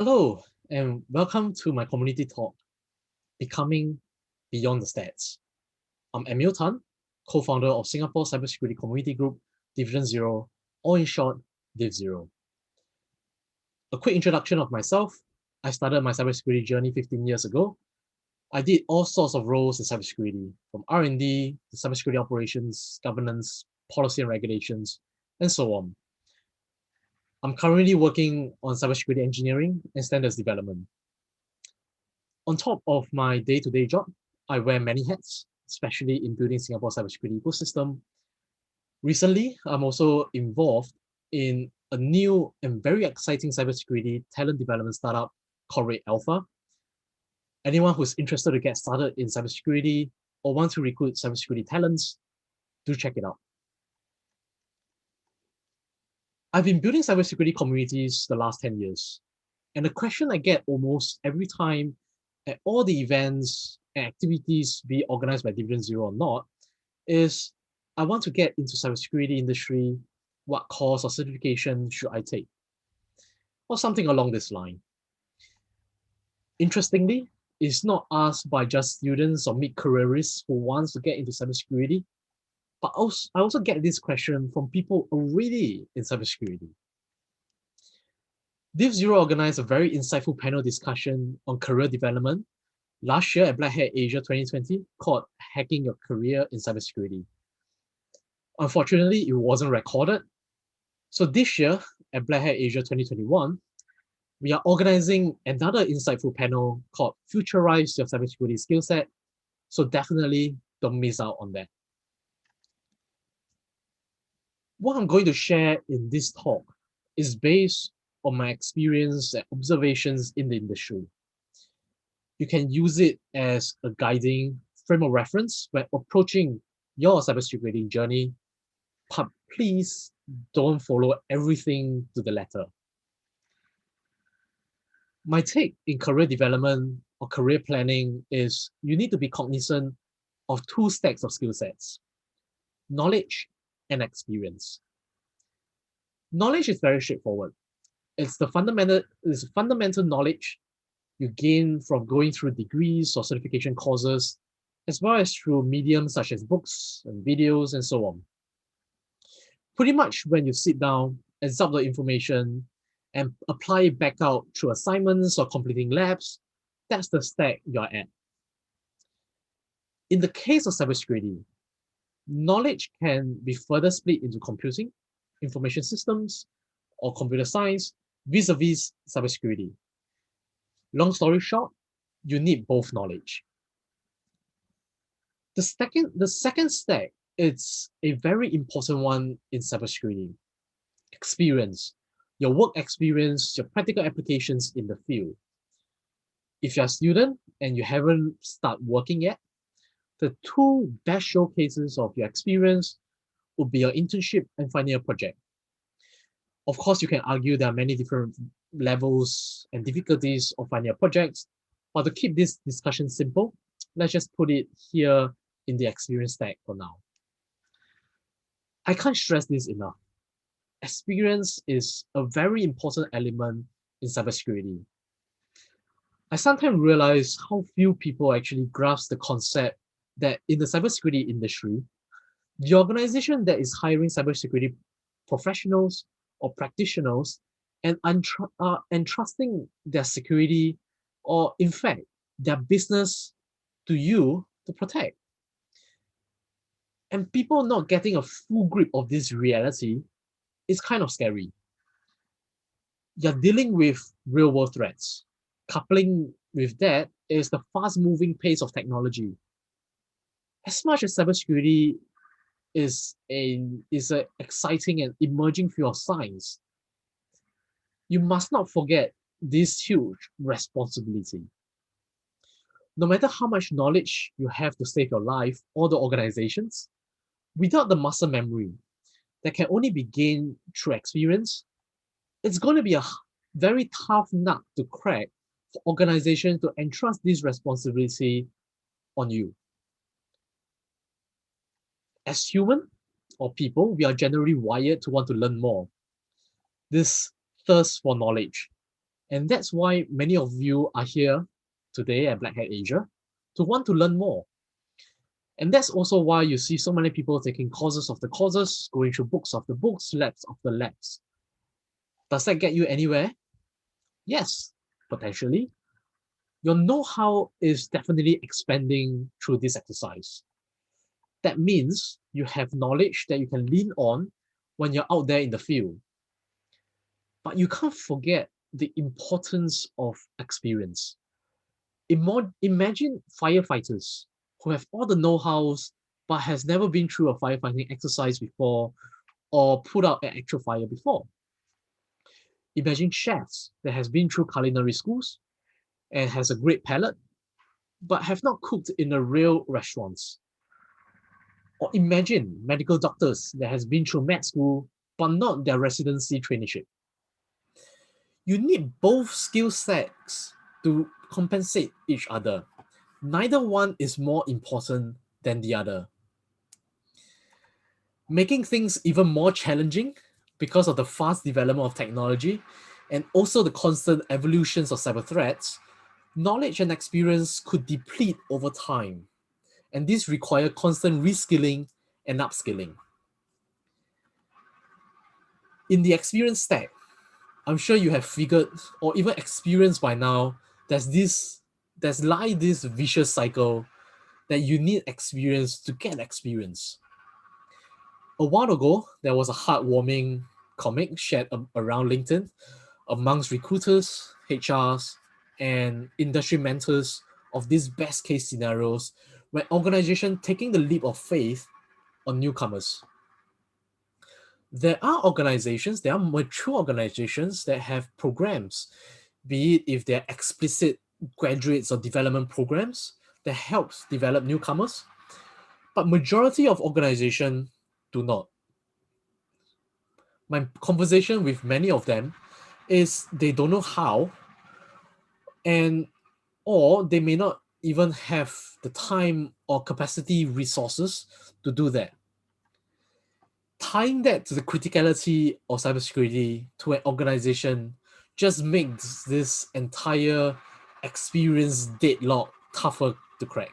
Hello, and welcome to my community talk, Becoming Beyond the Stats. I'm Emil Tan, co-founder of Singapore Cybersecurity Community Group, Division Zero, or in short, Div Zero. A quick introduction of myself. I started my cybersecurity journey 15 years ago. I did all sorts of roles in cybersecurity, from R&D to cybersecurity operations, governance, policy and regulations, and so on. I'm currently working on cybersecurity engineering and standards development. On top of my day-to-day job, I wear many hats, especially in building Singapore's cybersecurity ecosystem. Recently, I'm also involved in a new and very exciting cybersecurity talent development startup called Red Alpha. Anyone who's interested to get started in cybersecurity or want to recruit cybersecurity talents, do check it out. I've been building cybersecurity communities the last 10 years. And the question I get almost every time at all the events and activities, be organized by Division Zero or not, is I want to get into cybersecurity industry. What course or certification should I take? Or something along this line. Interestingly, it's not asked by just students or mid-careerists who wants to get into cybersecurity, but I also get this question from people already in cybersecurity. Div Zero organized a very insightful panel discussion on career development last year at Black Hat Asia 2020 called Hacking Your Career in Cybersecurity. Unfortunately, it wasn't recorded. So this year at Black Hat Asia 2021, we are organizing another insightful panel called Futurize Your Cybersecurity Skill Set. So definitely don't miss out on that. What I'm going to share in this talk is based on my experience and observations in the industry. You can use it as a guiding frame of reference when approaching your cybersecurity journey, but please don't follow everything to the letter. My take in career development or career planning is you need to be cognizant of two stacks of skill sets, knowledge and experience. Knowledge is very straightforward. It's fundamental knowledge you gain from going through degrees or certification courses, as well as through mediums such as books and videos and so on. Pretty much when you sit down, absorb the information, and apply it back out through assignments or completing labs, that's the stack you're at. In the case of cybersecurity, knowledge can be further split into computing, information systems, or computer science vis-a-vis cybersecurity. Long story short, you need both knowledge. The second stack is a very important one in cybersecurity. Experience, your work experience, your practical applications in the field. If you're a student and you haven't started working yet, the two best showcases of your experience would be your internship and final year project. Of course, you can argue there are many different levels and difficulties of final year projects, but to keep this discussion simple, let's just put it here in the experience stack for now. I can't stress this enough. Experience is a very important element in cybersecurity. I sometimes realize how few people actually grasp the concept that in the cybersecurity industry, the organization that is hiring cybersecurity professionals or practitioners and entrusting their security or, in fact, their business to you to protect. And people not getting a full grip of this reality is kind of scary. You're dealing with real-world threats. Coupling with that is the fast-moving pace of technology. As much as cybersecurity is an exciting and emerging field of science, you must not forget this huge responsibility. No matter how much knowledge you have to save your life or the organizations, without the muscle memory that can only be gained through experience, it's going to be a very tough nut to crack for organizations to entrust this responsibility on you. As human or people, we are generally wired to want to learn more. This thirst for knowledge. And that's why many of you are here today at Black Hat Asia to want to learn more. And that's also why you see so many people taking courses of the courses, going through books of the books, labs of the labs. Does that get you anywhere? Yes, potentially. Your know-how is definitely expanding through this exercise. That means you have knowledge that you can lean on when you're out there in the field. But you can't forget the importance of experience. Imagine firefighters who have all the know-hows but has never been through a firefighting exercise before or put out an actual fire before. Imagine chefs that has been through culinary schools and has a great palate but have not cooked in a real restaurants. Or imagine medical doctors that has been through med school but not their residency traineeship. You need both skill sets to compensate each other. Neither one is more important than the other. Making things even more challenging because of the fast development of technology and also the constant evolutions of cyber threats, knowledge and experience could deplete over time. And this requires constant reskilling and upskilling. In the experience stack, I'm sure you have figured or even experienced by now there's this vicious cycle that you need experience to get experience. A while ago, there was a heartwarming comic shared around LinkedIn amongst recruiters, HRs, and industry mentors of these best case scenarios where organizations taking the leap of faith on newcomers. There are mature organizations that have programs, be it if they're explicit graduates or development programs that helps develop newcomers, but majority of organizations do not. My conversation with many of them is they don't know how, and or they may not even have the time or capacity resources to do that. Tying that to the criticality of cybersecurity to an organization just makes this entire experience deadlock tougher to crack.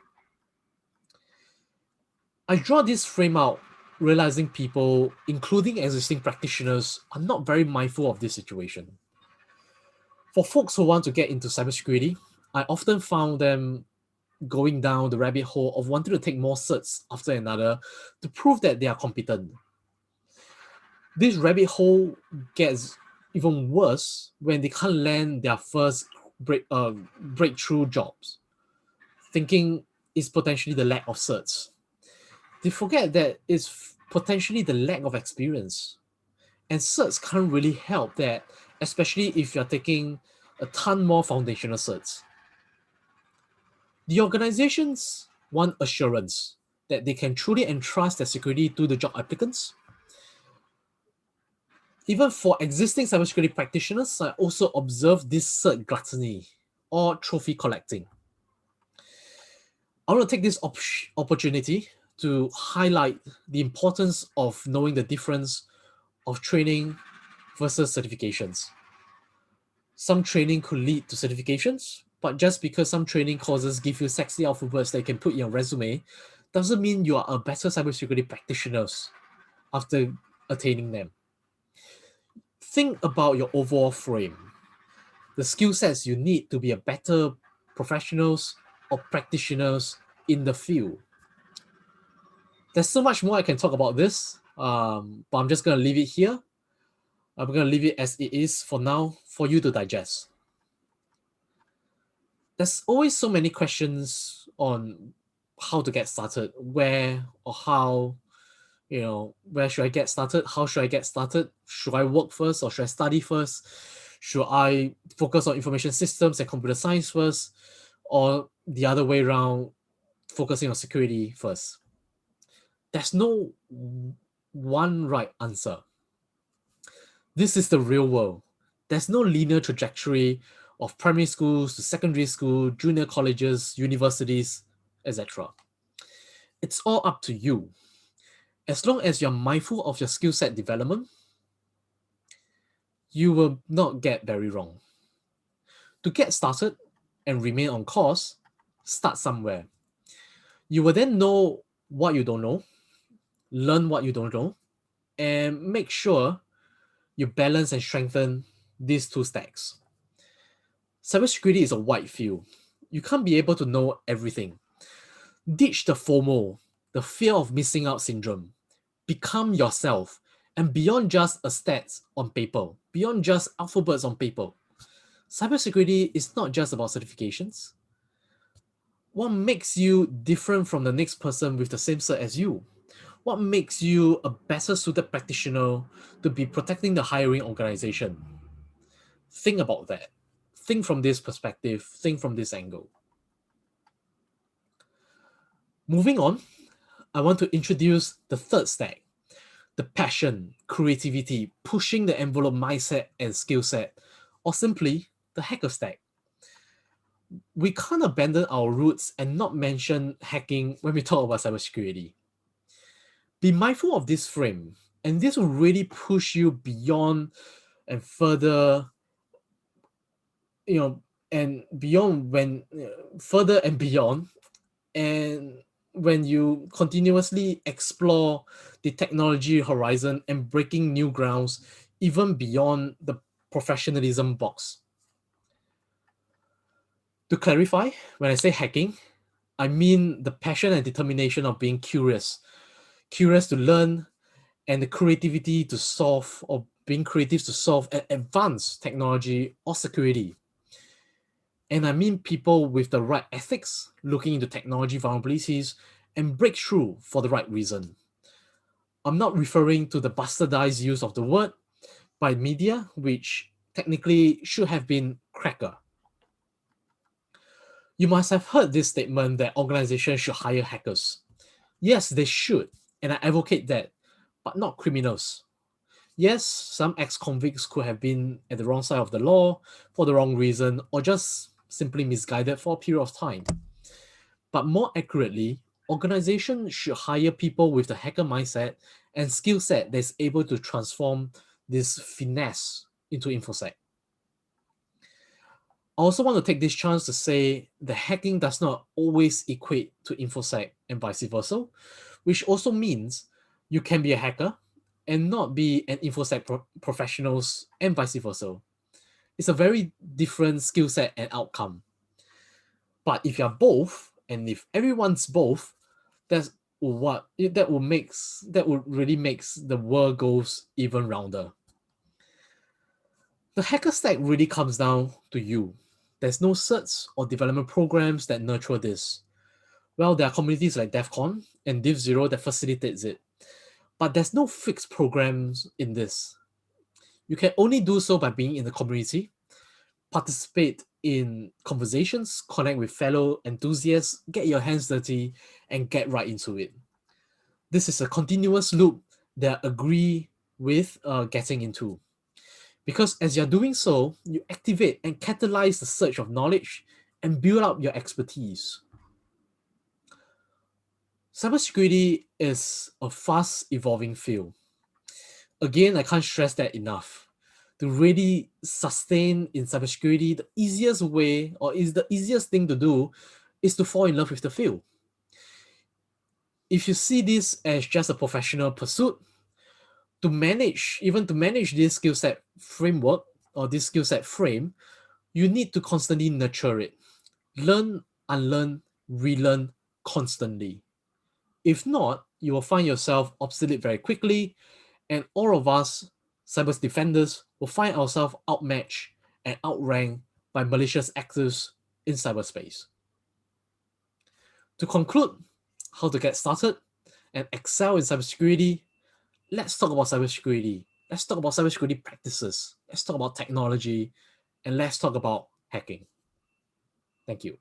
I draw this frame out realizing people, including existing practitioners, are not very mindful of this situation. For folks who want to get into cybersecurity, I often found them going down the rabbit hole of wanting to take more certs after another to prove that they are competent. This rabbit hole gets even worse when they can't land their first breakthrough jobs, thinking it's potentially the lack of certs. They forget that it's potentially the lack of experience. And certs can't really help that, especially if you're taking a ton more foundational certs. The organizations want assurance that they can truly entrust their security to the job applicants. Even for existing cybersecurity practitioners, I also observe this cert gluttony or trophy collecting. I want to take this opportunity to highlight the importance of knowing the difference of training versus certifications. Some training could lead to certifications, but just because some training courses give you sexy alphabets that you can put in your resume doesn't mean you are a better cybersecurity practitioner after attaining them. Think about your overall frame, the skill sets you need to be a better professionals or practitioners in the field. There's so much more I can talk about this, but I'm just going to leave it here. I'm going to leave it as it is for now for you to digest. There's always so many questions on how to get started, where or how, where should I get started? How should I get started? Should I work first or should I study first? Should I focus on information systems and computer science first? Or the other way around, focusing on security first? There's no one right answer. This is the real world. There's no linear trajectory of primary schools to secondary school, junior colleges, universities, etc. It's all up to you. As long as you're mindful of your skill set development, you will not get very wrong. To get started and remain on course, start somewhere. You will then know what you don't know, learn what you don't know, and make sure you balance and strengthen these two stacks. Cybersecurity is a wide field. You can't be able to know everything. Ditch the FOMO, the fear of missing out syndrome. Become yourself and beyond just a stats on paper, beyond just alphabets on paper. Cybersecurity is not just about certifications. What makes you different from the next person with the same cert as you? What makes you a better suited practitioner to be protecting the hiring organization? Think about that. Think from this perspective, think from this angle. Moving on, I want to introduce the third stack, the passion, creativity, pushing the envelope mindset and skill set, or simply the hacker stack. We can't abandon our roots and not mention hacking when we talk about cybersecurity. Be mindful of this frame, and this will really push you beyond and further, and beyond when further and beyond, and when you continuously explore the technology horizon and breaking new grounds, even beyond the professionalism box. To clarify, when I say hacking, I mean the passion and determination of being curious to learn, and the creativity to solve, or being creative to solve and advance technology or security. And I mean people with the right ethics, looking into technology vulnerabilities and breakthrough for the right reason. I'm not referring to the bastardized use of the word by media, which technically should have been cracker. You must have heard this statement that organizations should hire hackers. Yes, they should, and I advocate that, but not criminals. Yes, some ex-convicts could have been at the wrong side of the law for the wrong reason or just simply misguided for a period of time. But more accurately, organizations should hire people with the hacker mindset and skill set that's able to transform this finesse into InfoSec. I also want to take this chance to say that hacking does not always equate to InfoSec and vice versa, which also means you can be a hacker and not be an InfoSec professionals and vice versa. It's a very different skill set and outcome. But if you're both, and if everyone's both, that's that would really makes the world goes even rounder. The hacker stack really comes down to you. There's no certs or development programs that nurture this. Well, there are communities like DEF CON and Div Zero that facilitates it, but there's no fixed programs in this. You can only do so by being in the community, participate in conversations, connect with fellow enthusiasts, get your hands dirty, and get right into it. This is a continuous loop that I agree with getting into. Because as you're doing so, you activate and catalyze the search of knowledge and build up your expertise. Cybersecurity is a fast evolving field. Again, I can't stress that enough. To really sustain in cybersecurity, the easiest way, or is the easiest thing to do, is to fall in love with the field. If you see this as just a professional pursuit, to manage this skill set framework or this skill set frame, you need to constantly nurture it. Learn, unlearn, relearn constantly. If not, you will find yourself obsolete very quickly, and all of us, cyber defenders, will find ourselves outmatched and outranked by malicious actors in cyberspace. To conclude, how to get started and excel in cybersecurity, let's talk about cybersecurity. Let's talk about cybersecurity practices. Let's talk about technology, and let's talk about hacking. Thank you.